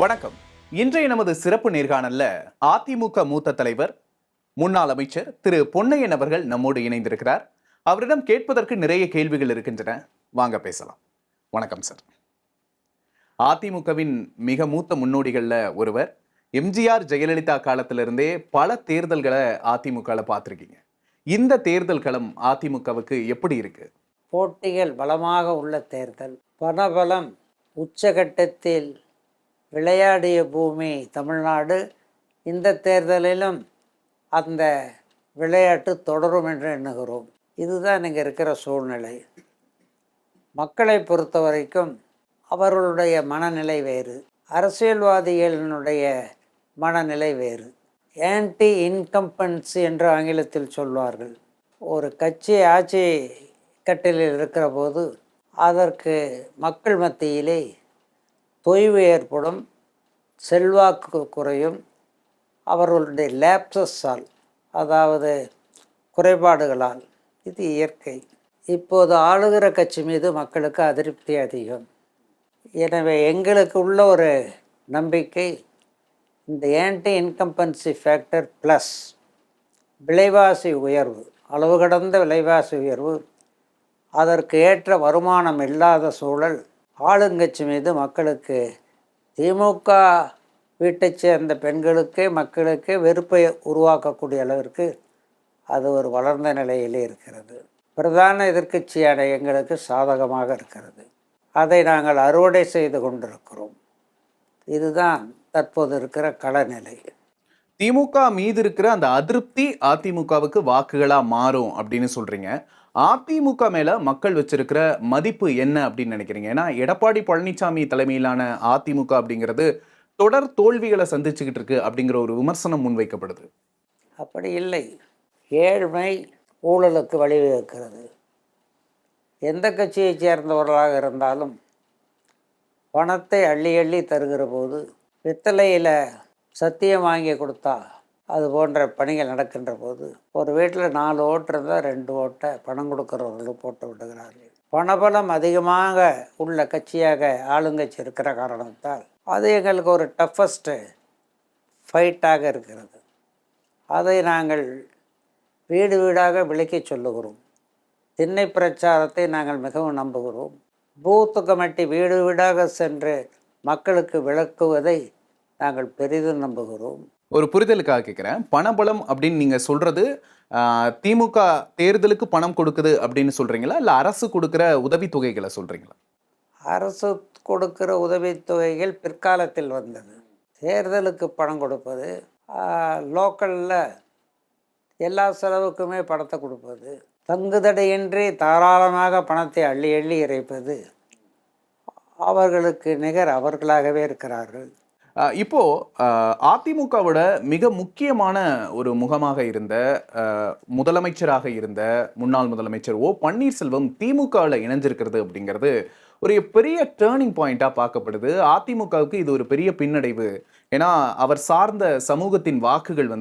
வணக்கம். இன்றைய நமது சிறப்பு நேர்காணல்ல அதிமுக மூத்த தலைவர், முன்னாள் அமைச்சர் திரு பொன்னையன் அவர்கள் நம்மோடு இணைந்திருக்கிறார். அவரிடம் கேட்பதற்கு நிறைய கேள்விகள் இருக்கின்றன. வாங்க பேசலாம். வணக்கம் சார். அதிமுகவின் மிக மூத்த முன்னோடிகள்ல ஒருவர். எம்ஜிஆர் ஜெயலலிதா காலத்திலிருந்தே பல தேர்தல்களை அதிமுகவில் பார்த்துருக்கீங்க. இந்த தேர்தல் களம் அதிமுகவுக்கு எப்படி இருக்கு? போட்டிகள் பலமாக உள்ள தேர்தல், பணபலம் உச்சகட்டத்தில் விளையாடிய பூமி தமிழ்நாடு. இந்த தேர்தலிலும் அந்த விளையாட்டு தொடரும் என்று எண்ணுகிறோம். இதுதான் இங்கே இருக்கிற சூழ்நிலை. மக்களை பொறுத்த வரைக்கும் அவர்களுடைய மனநிலை வேறு, அரசியல்வாதிகளினுடைய மனநிலை வேறு. ஆன்டி இன்கம்பன்சி என்று ஆங்கிலத்தில் சொல்வார்கள். ஒரு கட்சி ஆட்சி கட்டிலில் இருக்கிற போது அதற்கு மக்கள் மத்தியிலே தொய்வு ஏற்படும், செல்வாக்கு குறையும், அவர்களுடைய லேப்சஸால், அதாவது குறைபாடுகளால். இது இயற்கை. இப்போது ஆளுகிற கட்சி மீது மக்களுக்கு அதிருப்தி அதிகம். எனவே எங்களுக்கு உள்ள ஒரு நம்பிக்கை, இந்த ஆன்டி இன்கம்பன்சி ஃபேக்டர் ப்ளஸ் விலைவாசி உயர்வு, அளவு கடந்த விலைவாசி உயர்வு, அதற்கு ஏற்ற வருமானம் இல்லாத சூழல் ஆளுங்கட்சி மீது மக்களுக்கு, திமுக வீட்டைச் சேர்ந்த பெண்களுக்கே மக்களுக்கே வெறுப்பை உருவாக்கக்கூடிய அளவிற்கு அது ஒரு வளர்ந்த நிலையிலே இருக்கிறது. பிரதான எதிர்க்கட்சியான எங்களுக்கு சாதகமாக இருக்கிறது. அதை நாங்கள் அறுவடை செய்து கொண்டிருக்கிறோம். இதுதான் தற்போது இருக்கிற களநிலை. திமுக மீது இருக்கிற அந்த அதிருப்தி அதிமுகவுக்கு வாக்குகளா மாறும் அப்படின்னு சொல்றீங்க. அதிமுக மேல மக்கள் வச்சிருக்கிற மதிப்பு என்ன அப்படின்னு நினைக்கிறீங்க? ஏன்னா எடப்பாடி பழனிசாமி தலைமையிலான அதிமுக அப்படிங்கிறது தொடர் தோல்விகளை சந்திச்சுக்கிட்டு இருக்கு அப்படிங்கிற ஒரு விமர்சனம் முன்வைக்கப்படுது. அப்படி இல்லை. ஏழ்மை ஊழலுக்கு வழிவகுக்கிறது. எந்த கட்சியை சேர்ந்தவர்களாக இருந்தாலும் பணத்தை அள்ளி அள்ளி தருகிற போது, பித்தளையில் சத்தியம் வாங்கி கொடுத்தா அது போன்ற பணிகள் நடக்கின்ற போது, ஒரு வீட்டில் 4 ஓட்டு இருந்தால் 2 ஓட்டை பணம் கொடுக்குறவர்களும் போட்டு விடுகிறார்கள். பணபலம் அதிகமாக உள்ள கட்சியாக ஆளுங்கட்சி இருக்கிற காரணத்தால் அது எங்களுக்கு ஒரு டஃபஸ்ட்டு ஃபைட்டாக இருக்கிறது. அதை நாங்கள் வீடு வீடாக விளக்கி சொல்லுகிறோம். திண்ணை பிரச்சாரத்தை நாங்கள் மிகவும் நம்புகிறோம். பூத்து கமிட்டி வீடு வீடாக சென்று மக்களுக்கு விளக்குவதை நாங்கள் பெரிதும் நம்புகிறோம். ஒரு புரிதலுக்காக கேட்குறேன். பணபலம் அப்படின்னு நீங்க சொல்றது திமுக தேர்தலுக்கு பணம் கொடுக்குது அப்படின்னு சொல்றீங்களா, இல்லை அரசு கொடுக்குற உதவித்தொகைகளை சொல்றீங்களா? அரசு கொடுக்கிற உதவித்தொகைகள் பிற்காலத்தில் வந்தது. தேர்தலுக்கு பணம் கொடுப்பது, லோக்கலில் எல்லா செலவுக்குமே பணத்தை கொடுப்பது, தங்குதடையின்றி தாராளமாக பணத்தை அள்ளி அள்ளி இறைப்பது, அவர்களுக்கு நிகர் அவர்களாகவே இருக்கிறார்கள். இப்போ அதிமுகவோட மிக முக்கியமான ஒரு முகமாக இருந்த முதலமைச்சராக இருந்த முன்னாள் முதலமைச்சர் ஓ பன்னீர்செல்வம் திமுகவில் இணைஞ்சிருக்கிறது அப்படிங்கிறது ஒரு பெரிய டேர்னிங் பாயிண்டா பார்க்கப்படுது. அதிமுகவுக்கு இது ஒரு பெரிய பின்னடைவு. ஏன்னா அவர் சார்ந்த சமூகத்தின் வாக்குகள்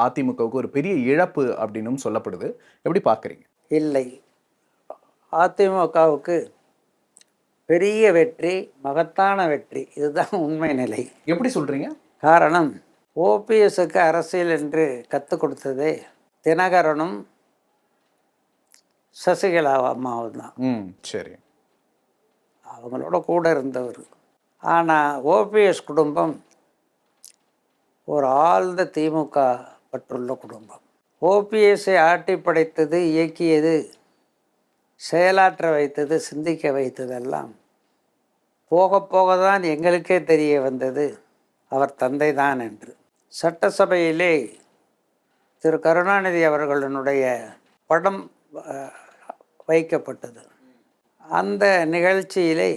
அதிமுகவுக்கு ஒரு பெரிய இழப்பு அப்படின்னு சொல்லப்படுது. எப்படி பார்க்குறீங்க? இல்லை, அதிமுகவுக்கு பெரிய வெற்றி, மகத்தான வெற்றி. இதுதான் உண்மை நிலை. எப்படி சொல்றீங்க? காரணம், ஓபிஎஸ்க்கு அரசியல் என்று கற்றுக் கொடுத்ததே தினகரனும் சசிகலா அம்மாவும் தான். சரி, அவங்களோட கூட இருந்தவர். ஆனால் ஓபிஎஸ் குடும்பம் ஒரு ஆழ்ந்த திமுக பற்றுள்ள குடும்பம். ஓபிஎஸ்ஸை ஆட்டி படைத்தது, இயக்கியது, செயலாற்ற வைத்தது, சிந்திக்க வைத்ததெல்லாம் போக போக தான் எங்களுக்கே தெரிய வந்தது அவர் தந்தை தான் என்று. சட்டசபையிலே திரு கருணாநிதி அவர்களுடைய படம் வைக்கப்பட்டது. அந்த நிகழ்ச்சியிலே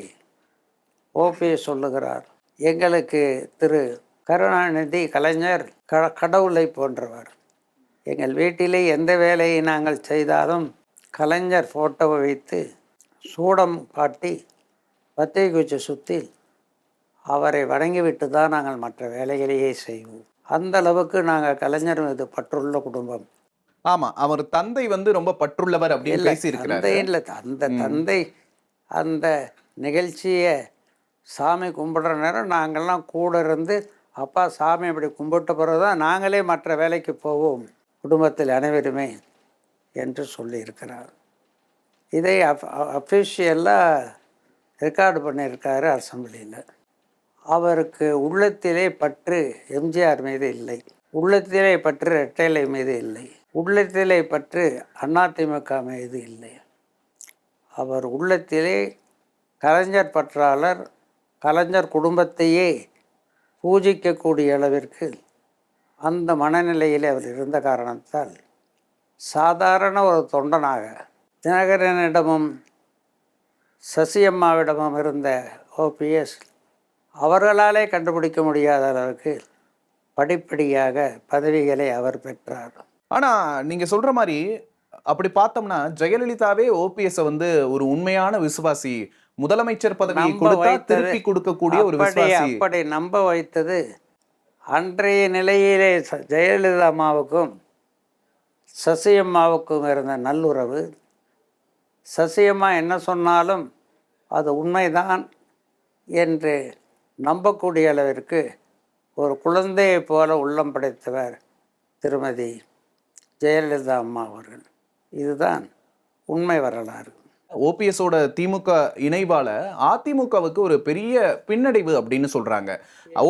ஓபிஎஸ் சொல்லுகிறார், எங்களுக்கு திரு கருணாநிதி கலைஞர் கடவுளை போன்றவர். எங்கள் வீட்டிலே எந்த வேலையை நாங்கள் செய்தாலும் கலைஞர் ஃபோட்டோவை வைத்து சூடம் காட்டி பத்திரிகை குச்சி சுற்றி அவரை வணங்கிவிட்டு தான் நாங்கள் மற்ற வேலைகளையே செய்வோம். அந்த அளவுக்கு நாங்கள் கலைஞர் மீது பற்றுள்ள குடும்பம். ஆமா, அவர் தந்தை ரொம்ப பற்றுள்ளவர் அப்படின்னு பேசியிருக்கிறார். தந்தை இல்லை, அந்த தந்தை அந்த நிகழ்ச்சியை சாமி கும்பிடுற நேரம் நாங்கள்லாம் கூட இருந்து, அப்பா சாமி இப்படி கும்பிட்ட பிறகு தான் நாங்களே மற்ற வேலைக்கு போவோம் குடும்பத்தில் அனைவருமே என்று சொல்லியிருக்கிறார். இதை அஃபிஷியலாக ரெக்கார்டு பண்ணியிருக்காரு அசெம்பிளியில். அவருக்கு உள்ளத்திலே பற்று எம்ஜிஆர் மீது இல்லை, உள்ளத்திலே பற்று ரெட்டைலை மீது இல்லை, உள்ளத்திலே பற்று அதிமுக மீது இல்லை. அவர் உள்ளத்திலே கலைஞர் பற்றாளர், கலைஞர் குடும்பத்தையே பூஜிக்கக்கூடிய அளவிற்கு அந்த மனநிலையில் அவர் இருந்த காரணத்தால் சாதாரண ஒரு தொண்டனாக தினகரனிடமும் சசியம்மாவிடமும் இருந்த ஓபிஎஸ் அவர்களாலே கண்டுபிடிக்க முடியாத அளவுக்கு படிப்படியாக பதவிகளை அவர் பெற்றார். ஆனா நீங்க சொல்ற மாதிரி அப்படி பார்த்தோம்னா ஜெயலலிதாவே ஓபிஎஸ் வந்து ஒரு உண்மையான விசுவாசி, முதலமைச்சர் பதவியை கொடுத்தா திருப்பி கொடுக்கக்கூடிய ஒரு விசுவாசி. அப்படி நம்ப வைத்தது அன்றைய நிலையிலே ஜெயலலிதா அம்மாவுக்கும் சசியம்மாவுக்கும் இருந்த நல்லுறவு. சசியம்மா என்ன சொன்னாலும் அது உண்மைதான் என்று நம்பக்கூடிய அளவிற்கு ஒரு குழந்தையை போல உள்ளம் படைத்தவர் திருமதி ஜெயலலிதா அம்மா அவர்கள். இதுதான் உண்மை வரலாறு. ஓபிஎஸோட திமுக இணைவால அதிமுகவுக்கு ஒரு பெரிய பின்னடைவு அப்படின்னு சொல்றாங்க.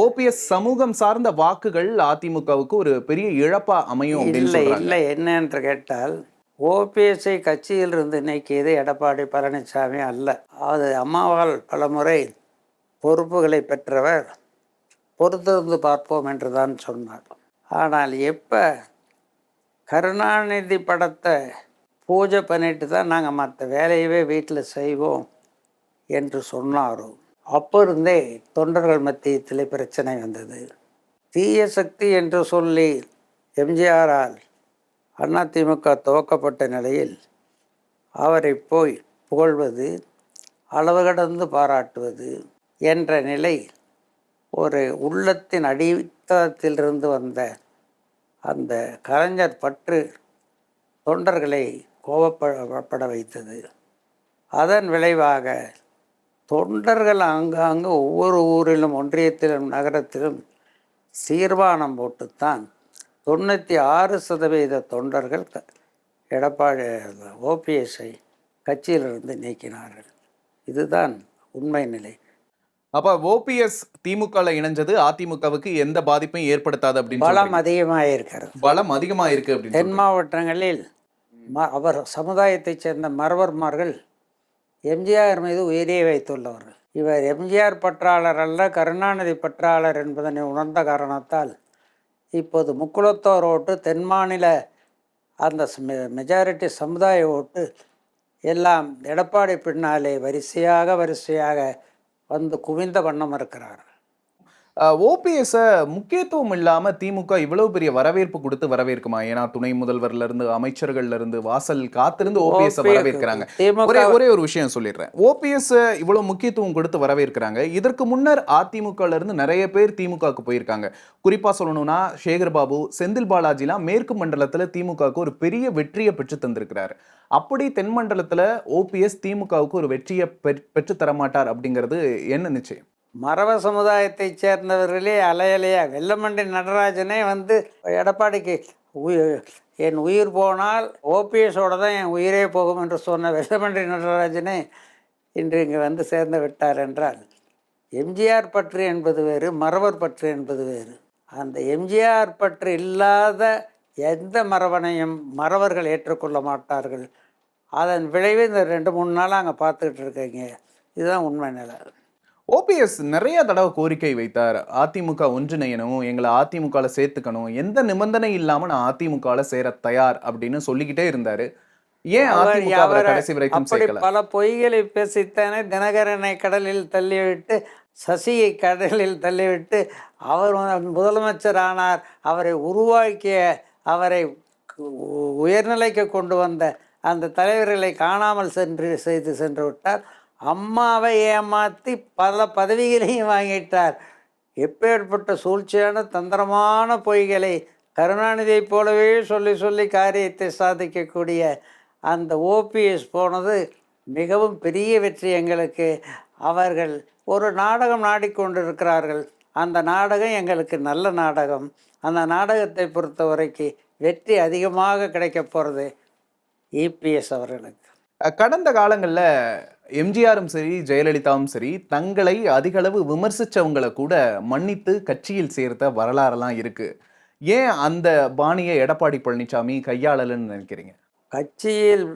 ஓபிஎஸ் சமூகம் சார்ந்த வாக்குகள் அதிமுகவுக்கு ஒரு பெரிய இழப்பா அமையும் அப்படின்னு சொல்றாங்க. இல்லை, என்ன என்று கேட்டால் ஓபிஎஸ்ஐ கட்சியிலிருந்து நீக்கியது எடப்பாடி பழனிசாமி அல்ல. அது அம்மாவால் பலமுறை பொறுப்புகளை பெற்றவர், பொறுத்திருந்து பார்ப்போம் என்று தான் சொன்னார். ஆனால் எப்போ கருணாநிதி படத்தை பூஜை பண்ணிட்டு தான் நாங்கள் மற்ற வேலையவே வீட்டில் செய்வோம் என்று சொன்னாரோ அப்போ இருந்தே தொண்டர்கள் மத்தியத்தில் பிரச்சனை வந்தது. தீய சக்தி என்று சொல்லி எம்ஜிஆரால் அதிமுக துவக்கப்பட்ட நிலையில் அவரை போய் புகழ்வது, அளவு கடந்து பாராட்டுவது என்ற நிலை ஒரு உள்ளத்தின் அடித்தளத்திலிருந்து வந்த அந்த கலைஞர் பற்று தொண்டர்களை கோபப்பட வைத்தது. அதன் விளைவாக தொண்டர்கள் அங்கங்கே ஒவ்வொரு ஊரிலும், ஒன்றியத்திலும், நகரத்திலும் தீர்மானம் போட்டுத்தான் 96% தொண்டர்கள் எடப்பாடி ஓபிஎஸ்ஐ கட்சியிலிருந்து நீக்கினார்கள். இதுதான் உண்மை நிலை. அப்ப ஓபிஎஸ் திமுக இணைஞ்சது அதிமுகவுக்கு எந்த பாதிப்பையும் ஏற்படுத்தாது அப்படின்னு பலம் அதிகமாக இருக்கிறது. பலம் அதிகமாக இருக்கு அப்படின்னு தென் மாவட்டங்களில் அவர் சமுதாயத்தைச் சேர்ந்த மறவர்மார்கள் எம்ஜிஆர் மீது உயிரை வைத்துள்ளவர்கள். இவர் எம்ஜிஆர் பற்றாளர் அல்ல, கருணாநிதி பற்றாளர் என்பதனை உணர்ந்த காரணத்தால் இப்போது முக்குளத்தோர் ஓட்டு, தென் மாநில அந்த மெஜாரிட்டி சமுதாய ஓட்டு எல்லாம் எடப்பாடி பின்னாலே வரிசையாக வந்து குவிந்த வண்ணம் இருக்கிறார். ஓபிஎஸ் முக்கியத்துவம் இல்லாம திமுக இவ்வளவு பெரிய வரவேற்பு கொடுத்து வரவேற்குமா? ஏன்னா துணை முதல்வர்ல இருந்து, அமைச்சர்கள்ல இருந்து வாசல் காத்திருந்து ஓபிஎஸ் வரவேற்கிறாங்க. ஒரே ஒரு விஷயம் சொல்லிடுறேன். ஓபிஎஸ் இவ்வளவு முக்கியத்துவம் கொடுத்து வரவேற்கிறாங்க. இதற்கு முன்னர் அதிமுகல இருந்து நிறைய பேர் திமுகவுக்கு போயிருக்காங்க. குறிப்பா சொல்லணும்னா சேகர் பாபு, செந்தில் பாலாஜிலாம் மேற்கு மண்டலத்துல திமுகவுக்கு ஒரு பெரிய வெற்றியை பெற்று தந்திருக்கிறாரு. அப்படி தென் மண்டலத்துல ஓபிஎஸ் திமுகவுக்கு ஒரு வெற்றியை பெற்று தரமாட்டார் அப்படிங்கிறது என்ன நிச்சயம்? மறவ சமுதாயத்தைச் சேர்ந்தவர்களே அலையலையா வெள்ளமண்டி நடராஜனே வந்து எடப்பாடிக்கு என் உயிர் போனால் ஓபிஎஸோட தான் என் உயிரே போகும் என்று சொன்ன வெள்ளமண்டி நடராஜனே இன்று இங்கே வந்து சேர்ந்து விட்டார் என்றால் எம்ஜிஆர் பற்று என்பது வேறு, மறவர் பற்று என்பது வேறு. அந்த எம்ஜிஆர் பற்று இல்லாத எந்த மரபனையும் மறவர்கள் ஏற்றுக்கொள்ள மாட்டார்கள். அதன் விளைவு இந்த 2-3 நாளாக அங்கே பார்த்துக்கிட்டு இருக்கீங்க. இதுதான் உண்மை நிலை. ஓபிஎஸ் நிறைய தடவை கோரிக்கை வைத்தார். அதிமுக ஒன்றிணையணும், எங்களை அதிமுகவில் சேர்த்துக்கணும், எந்த நிபந்தனை இல்லாம நான் அதிமுகவில் சேர தயார் அப்படின்னு சொல்லிக்கிட்டே இருந்தாரு. ஏன் அதிமுக கடைசி வரைக்கும் சேர்க்கல? பல பொய்களை பேசித்தானே தினகரனை கடலில் தள்ளிவிட்டு, சசியை கடலில் தள்ளிவிட்டு அவர் முதலமைச்சர் ஆனார். அவரை உருவாக்கிய, அவரை உயர்நிலைக்கு கொண்டு வந்த அந்த தலைவர்களை காணாமல் சென்று விட்டார். அம்மாவை ஏமாற்றி பல பதவிகளையும் வாங்கிட்டார். எப்பேற்பட்ட சூழ்ச்சியான தந்திரமான பொய்களை கருணாநிதியை போலவே சொல்லி காரியத்தை சாதிக்கக்கூடிய அந்த ஓபிஎஸ் போனது மிகவும் பெரிய வெற்றி எங்களுக்கு. அவர்கள் ஒரு நாடகம் நாடிக்கொண்டிருக்கிறார்கள். அந்த நாடகம் எங்களுக்கு நல்ல நாடகம். அந்த நாடகத்தை பொறுத்த வரைக்கும் வெற்றி அதிகமாக கிடைக்க போகிறது இபிஎஸ் அவர்களுக்கு. கடந்த காலங்கள்ல எம்ஜிஆரும் சரி, ஜெயலலிதாவும் சரி, தங்களை அதிகளவு விமர்சிச்சவங்கள கூட மன்னித்து கட்சியில் சேர்த்த வரலாறெல்லாம் இருக்கு. ஏன் அந்த பாணியை எடப்பாடி பழனிசாமி கையாளலன்னு நினைக்கிறீங்க? கட்சியில்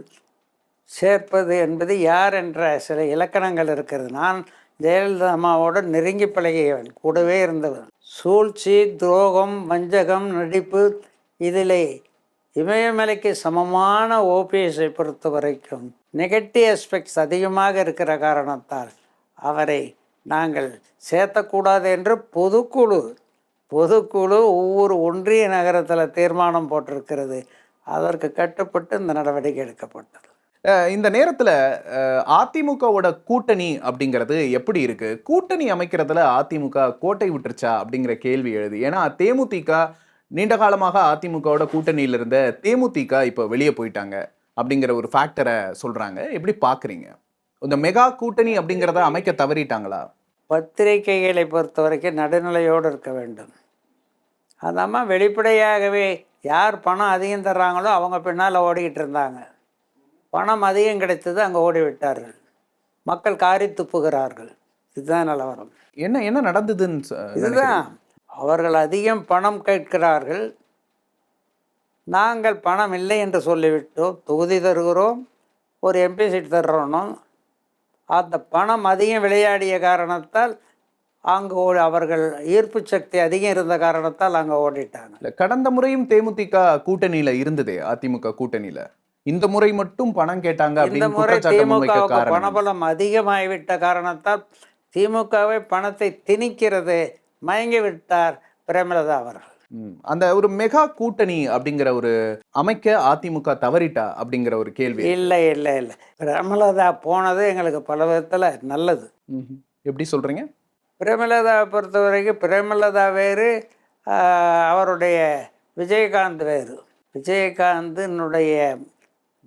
சேர்ப்பது என்பது யார் என்ற சில இலக்கணங்கள் இருக்கிறது. நான் ஜெயலலிதா அம்மாவோடு நெருங்கி பழகியவன், கூடவே இருந்தவன். சூழ்ச்சி, துரோகம், வஞ்சகம், நடிப்பு இதிலே இமயமலைக்கு சமமான ஓபிஎஸை பொறுத்த வரைக்கும் நெகட்டிவ் ஆஸ்பெக்ட்ஸ் அதிகமாக இருக்கிற காரணத்தால் அவரை நாங்கள் சேர்த்தக்கூடாது என்று பொதுக்குழு ஒவ்வொரு ஒன்றிய நகரத்தில் தீர்மானம் போட்டிருக்கிறது. அதற்கு கட்டுப்பட்டு இந்த நடவடிக்கை எடுக்கப்பட்டது. இந்த நேரத்துல அதிமுகவோட கூட்டணி அப்படிங்கிறது எப்படி இருக்கு? கூட்டணி அமைக்கிறதுல அதிமுக கோட்டை விட்டுருச்சா அப்படிங்கிற கேள்வி எழுது. ஏன்னா தேமுதிக நீண்ட காலமாக அதிமுகவோட கூட்டணியில இருந்த தேமுதிக இப்போ வெளியே போயிட்டாங்க அப்படிங்கிற ஒரு ஃபேக்டரை சொல்றாங்க. எப்படி பாக்குறீங்க? இந்த மெகா கூட்டணி அப்படிங்கிறத அமைக்க தவறிட்டாங்களா? பத்திரிகைகளை பொறுத்த வரைக்கும் நடுநிலையோடு இருக்க வேண்டும். அந்த அம்மா வெளிப்படையாகவே யார் பணம் அதிகம் தர்றாங்களோ அவங்க பின்னால் ஓடிக்கிட்டு இருந்தாங்க. பணம் அதிகம் கிடைத்தது, அங்கே ஓடி விட்டார்கள். மக்கள் காரி துப்புகிறார்கள். இதுதான் நிலவரம். என்ன என்ன நடந்ததுன்னு இதுதான், அவர்கள் அதிகம் பணம் கேட்கிறார்கள். நாங்கள் பணம் இல்லை என்று சொல்லிவிட்டோம். தொகுதி தருகிறோம், ஒரு எம்பி சீட் தர்றோம். அந்த பணம் அதிகம் விளையாடிய காரணத்தால் அங்கே அவர்கள் ஈர்ப்பு சக்தி அதிகம் இருந்த காரணத்தால் அங்கே ஓடிட்டாங்க. கடந்த முறையும் தேமுதிக கூட்டணியில இருந்ததே, அதிமுக கூட்டணியில. இந்த முறை மட்டும் பணம் கேட்டாங்க. இந்த முறை திமுகவுக்கு பணபலம் அதிகமாகிவிட்ட காரணத்தால் திமுகவை பணத்தை திணிக்கிறது மயங்கி விட்டார் பிரேமலதா அவர்கள். அந்த ஒரு மெகா கூட்டணி அப்படிங்கிற ஒரு அமைக்க அதிமுக தவறிட்டா அப்படிங்கிற ஒரு கேள்வி. இல்லை இல்லை இல்லை, பிரேமலதா போனது எங்களுக்கு பல விதத்தில் நல்லது. எப்படி சொல்றீங்க? பிரேமலதாவை பொறுத்த வரைக்கும் பிரேமலதா வேறு, அவருடைய விஜயகாந்த் வேறு. விஜயகாந்தினுடைய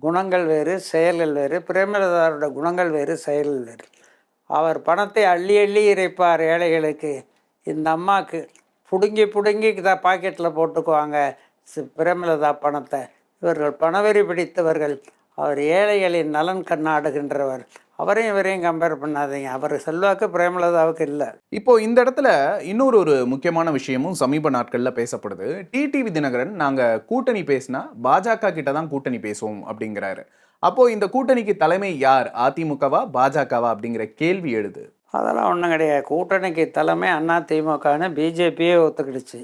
குணங்கள் வேறு, செயல்கள் வேறு. பிரேமலதாவோட குணங்கள் வேறு, செயல்கள் வேறு. அவர் பணத்தை அள்ளி அள்ளி இறைப்பார் ஏழைகளுக்கு. இந்த அம்மாவுக்கு பிடுங்கி பாக்கெட்டில் போட்டுக்குவாங்க பிரேமலதா பணத்தை. இவர்கள் பணவெறி பிடித்தவர்கள். அவர் ஏழைகளின் நலன் கண்ணாடுகின்றவர். அவரையும் இவரையும் கம்பேர் பண்ணாதீங்க. அவர் செல்வாக்கு பிரேமலதாவுக்கு இல்லை. இப்போ இந்த இடத்துல இன்னொரு முக்கியமான விஷயமும் சமீப நாட்கள்ல பேசப்படுது. டிடிவி தினகரன் நாங்க கூட்டணி பேசினா பாஜக கிட்ட தான் கூட்டணி பேசுவோம் அப்படிங்கிறாரு. அப்போ இந்த கூட்டணிக்கு தலைமை யார், அதிமுகவா பாஜகவா அப்படிங்கிற கேள்வி எழுது. அதெல்லாம் ஒன்றும் கிடையாது. கூட்டணிக்கு தலைமை அதிமுகன்னு பிஜேபியே ஒத்துக்கிடுச்சு.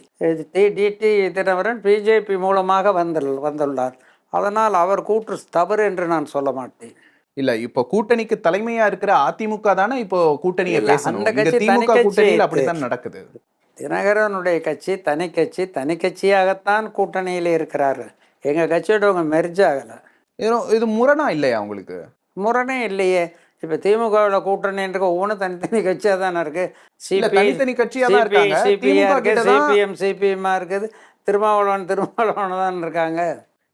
டிடி தினகரன் பிஜேபி மூலமாக வந்துள்ளார். அதனால் அவர் கூற்று தவறு என்று நான் சொல்ல மாட்டேன். இல்ல, இப்போ கூட்டணிக்கு தலைமையா இருக்கிற அதிமுக தானே இப்போ கூட்டணியை பேசணும். இந்த திமுக கூட்டணியில் அப்படித்தான் நடக்குது. தினகரனுடைய கட்சி தனி கட்சியாகத்தான் கூட்டணியில் இருக்கிறார்கள். எங்க கட்சியோட அவங்க மெர்ஜ் ஆகலை. இது முரணா இல்லையா உங்களுக்கு? முரணே இல்லையே. இப்போ திமுகவோட கூட்டணின்ற ஒவ்வொன்றும் தனித்தனி கட்சியாக தானே இருக்கு. தனித்தனி கட்சியாக தான் இருக்காங்க. சிபிஎம் சிபிஎம்மா இருக்குது, திருமாவளவன் தான் இருக்காங்க.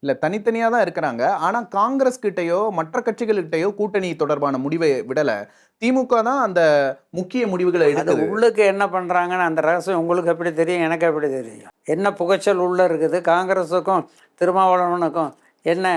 இல்ல, தனித்தனியா தான் இருக்கிறாங்க. ஆனா காங்கிரஸ் கிட்டயோ மற்ற கட்சிகள்கிட்டயோ கூட்டணி தொடர்பான முடிவை விடல. திமுக தான் அந்த முக்கிய முடிவுகளை எடுக்குது. உள்ளுக்கு என்ன பண்றாங்கன்னு அந்த ரகசியம் உங்களுக்கு எப்படி தெரியும், எனக்கு எப்படி தெரியும்? என்ன புகைச்சல் உள்ள இருக்குது? காங்கிரஸுக்கும் திருமாவளவனுக்கும் என்ன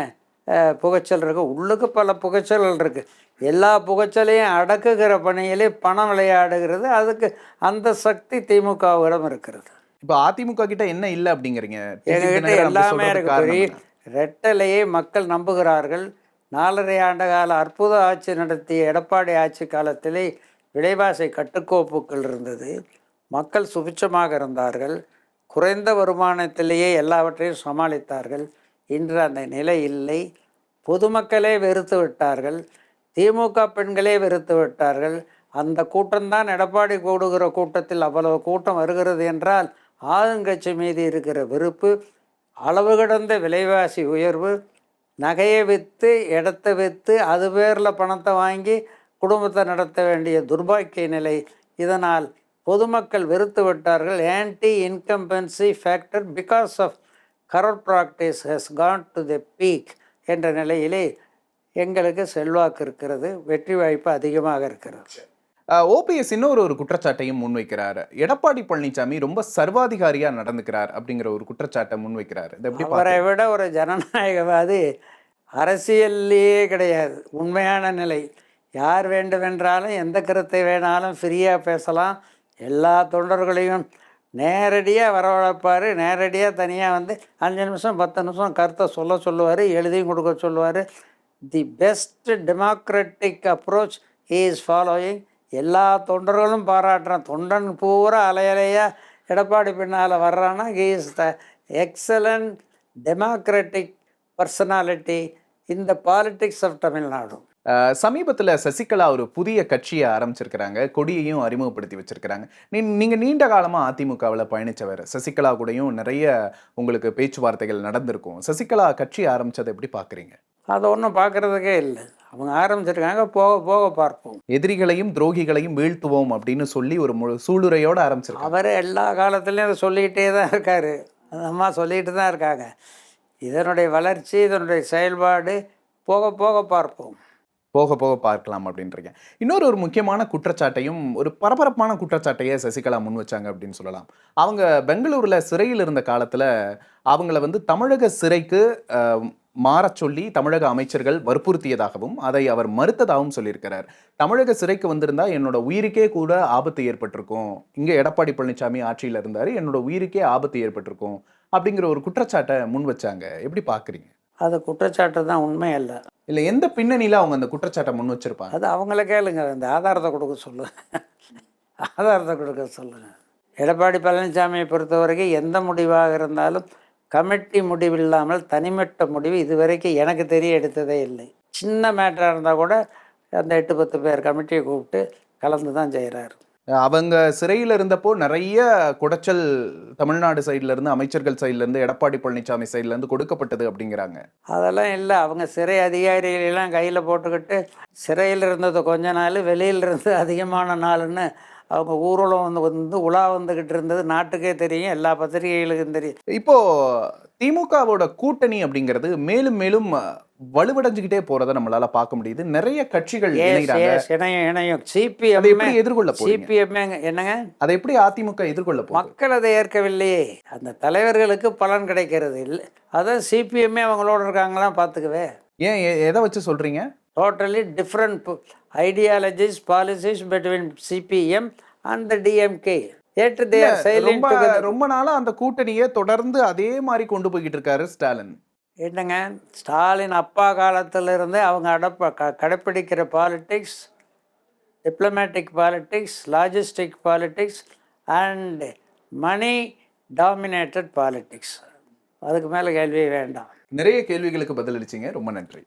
புகைச்சல் இருக்கு? உள்ளுக்கு பல புகைச்சல்கள் இருக்கு. எல்லா புகைச்சலையும் அடக்குகிற பணியிலே பணம் விளையாடுகிறது. அதுக்கு அந்த சக்தி திமுகவிடம் இருக்கிறது. இப்போ அதிமுக கிட்ட என்ன இல்லை அப்படிங்கிறீங்க? எங்ககிட்ட எல்லாமே இருக்கு. ரெட்டலையை மக்கள் நம்புகிறார்கள். 4.5 ஆண்டு கால அற்புத ஆட்சி நடத்திய எடப்பாடி ஆட்சி காலத்திலே விலைவாசி கட்டுக்கோப்புகள் இருந்தது. மக்கள் சுபிட்சமாக இருந்தார்கள். குறைந்த வருமானத்திலேயே எல்லாவற்றையும் சமாளித்தார்கள். இன்று அந்த நிலை இல்லை. பொதுமக்களே வெறுத்து விட்டார்கள். திமுக பெண்களே வெறுத்து விட்டார்கள். அந்த கூட்டம்தான் எடப்பாடி கூடுகிற கூட்டத்தில் அவ்வளவு கூட்டம் வருகிறது என்றால் ஆளுங்கட்சி மீது இருக்கிற வெறுப்பு, அளவு கடந்த விலைவாசி உயர்வு, நகையை விற்று இடத்தை விற்று அது பேரில் பணத்தை வாங்கி குடும்பத்தை நடத்த வேண்டிய துர்பாக்கிய நிலை. இதனால் பொதுமக்கள் வெறுத்து விட்டார்கள். Anti incumbency factor because of corrupt practice has gone to the peak என்ற நிலையிலே எங்களுக்கு செல்வாக்கு இருக்கிறது. வெற்றி வாய்ப்பு அதிகமாக இருக்கிறது. ஓபிஎஸ் இன்னொரு ஒரு குற்றச்சாட்டையும் முன்வைக்கிறார். எடப்பாடி பழனிசாமி ரொம்ப சர்வாதிகாரியா நடந்துக்கிறார் அப்படிங்கிற ஒரு குற்றச்சாட்டை முன்வைக்கிறார். இதை எப்படி அவரை விட ஒரு ஜனநாயகவாதி அரசியல்லையே கிடையாது. உண்மையான நிலை. யார் வேண்டுமென்றாலும் எந்த கருத்தை வேணாலும் ஃப்ரீயாக பேசலாம். எல்லா தொண்டர்களையும் நேரடியாக வரவழைப்பார். நேரடியாக தனியாக வந்து 5 நிமிஷம் 10 நிமிஷம் கருத்தை சொல்லுவார். எழுதியும் கொடுக்க சொல்லுவார். The best democratic approach is following. எல்லா தொண்டர்களும் பாராட்டுறான். தொண்டன் பூரா அலையலையாக எடப்பாடி பின்னால் வர்றான்னா he is the excellent democratic personality in the politics of Tamil Nadu. சமீபத்தில் சசிகலா ஒரு புதிய கட்சியை ஆரம்பிச்சிருக்கிறாங்க. கொடியையும் அறிமுகப்படுத்தி வச்சிருக்கிறாங்க. நீங்க நீண்ட காலமா அதிமுகவில் பயணிச்சவர். சசிகலா கூடயும் நிறைய உங்களுக்கு பேச்சுவார்த்தைகள் நடந்திருக்கும். சசிகலா கட்சி ஆரம்பிச்சதை எப்படி பாக்குறீங்க? அதை ஒன்றும் பார்க்குறதுக்கே இல்லை. அவங்க ஆரம்பிச்சிருக்காங்க, போக போக பார்ப்போம். எதிரிகளையும் துரோகிகளையும் வீழ்த்துவோம் அப்படின்னு சொல்லி ஒரு சூளுரையோடு ஆரம்பிச்சிருக்காங்க. அவரே எல்லா காலத்துலேயும் அதை சொல்லிக்கிட்டே தான் இருக்கார். அந்த அம்மா சொல்லிகிட்டு தான் இருக்காங்க. இதனுடைய வளர்ச்சி, இதனுடைய செயல்பாடு போக போக பார்ப்போம். போக போக பார்க்கலாம் அப்படின்றீங்க. இன்னொரு ஒரு முக்கியமான குற்றச்சாட்டையும் ஒரு பரபரப்பான குற்றச்சாட்டையே சசிகலா முன் வச்சாங்க அப்படின்னு சொல்லலாம். அவங்க பெங்களூரில் சிறையில் இருந்த காலத்தில் அவங்கள வந்து தமிழக சிறைக்கு மாறச் சொல்லி தமிழக அமைச்சர்கள் வற்புறுத்தியதாகவும் அதை அவர் மறுத்ததாகவும் சொல்லியிருக்கிறார். தமிழக சிறைக்கு வந்திருந்தா என்னோட உயிருக்கே கூட ஆபத்து ஏற்பட்டிருக்கும். இங்கே எடப்பாடி பழனிசாமி ஆட்சியில் இருந்தார், என்னோட உயிருக்கே ஆபத்து ஏற்பட்டிருக்கும் அப்படிங்கிற ஒரு குற்றச்சாட்டை முன் வச்சாங்க. எப்படி பார்க்குறீங்க? அது குற்றச்சாட்டு தான், உண்மை அல்ல. இல்லை, எந்த பின்னணியில் அவங்க அந்த குற்றச்சாட்டை முன் வச்சிருப்பாங்க? அது அவங்கள கேளுங்க. அந்த ஆதாரத்தை கொடுக்க சொல்லுங்க. எடப்பாடி பழனிசாமியை பொறுத்த வரைக்கும் எந்த முடிவாக இருந்தாலும் கமிட்டி முடிவு இல்லாமல் தனிமட்ட முடிவு இதுவரைக்கும் எனக்கு தெரிய எடுத்ததே இல்லை. சின்ன மேட்டராக இருந்தால் கூட அந்த 8-10 பேர் கமிட்டியை கூப்பிட்டு கலந்து தான் செய்கிறாரு. அவங்க சிறையில் இருந்தப்போ நிறைய குடைச்சல் தமிழ்நாடு சைட்ல இருந்து, அமைச்சர்கள் சைட்ல இருந்து, எடப்பாடி பழனிசாமி சைட்ல இருந்து கொடுக்கப்பட்டது அப்படிங்கிறாங்க. அதெல்லாம் இல்லை. அவங்க சிறை அதிகாரிகளெல்லாம் கையில் போட்டுக்கிட்டு சிறையில் இருந்தது கொஞ்ச நாள், வெளியில் இருந்து அதிகமான நாள்னு அவங்க ஊர்வலம் வந்து உலா வந்துக்கிட்டு இருந்தது நாட்டுக்கே தெரியும், எல்லா பத்திரிகைகளுக்கும் தெரியும். இப்போ திமுகவோட கூட்டணி அப்படிங்கிறது மேலும் மேலும் வலுவடைஞ்சுக்கிட்டே போறதை நம்மளால பார்க்க முடியுது. நிறைய கட்சிகள் இணையும். சிபிஎம் என்னங்க, அதை எப்படி அதிமுக எதிர்கொள்ள போகுது? மக்கள் அதை ஏற்கவில்லையே. அந்த தலைவர்களுக்கு பலன் கிடைக்கிறது இல்லை. அதான் சிபிஎம்ஏ அவங்களோட இருக்காங்களா பார்த்துக்கவே. ஏன், எதை வச்சு சொல்றீங்க? Totally different ideologies, policies between CPM and the DMK. Yet they are silent together. ரொம்ப நாளா அந்த கூட்டணியை தொடர்ந்து அதே மாதிரி கொண்டு போய்கிட்டு இருக்காரு ஸ்டாலின். என்னங்க, ஸ்டாலின் அப்பா காலத்திலிருந்து அவங்க கடைப்பிடிக்கிற politics, diplomatic politics, logistic politics and money dominated politics. அதுக்கு மேலே கேள்வி வேண்டாம். நிறைய கேள்விகளுக்கு பதிலளிச்சிங்க. ரொம்ப நன்றி.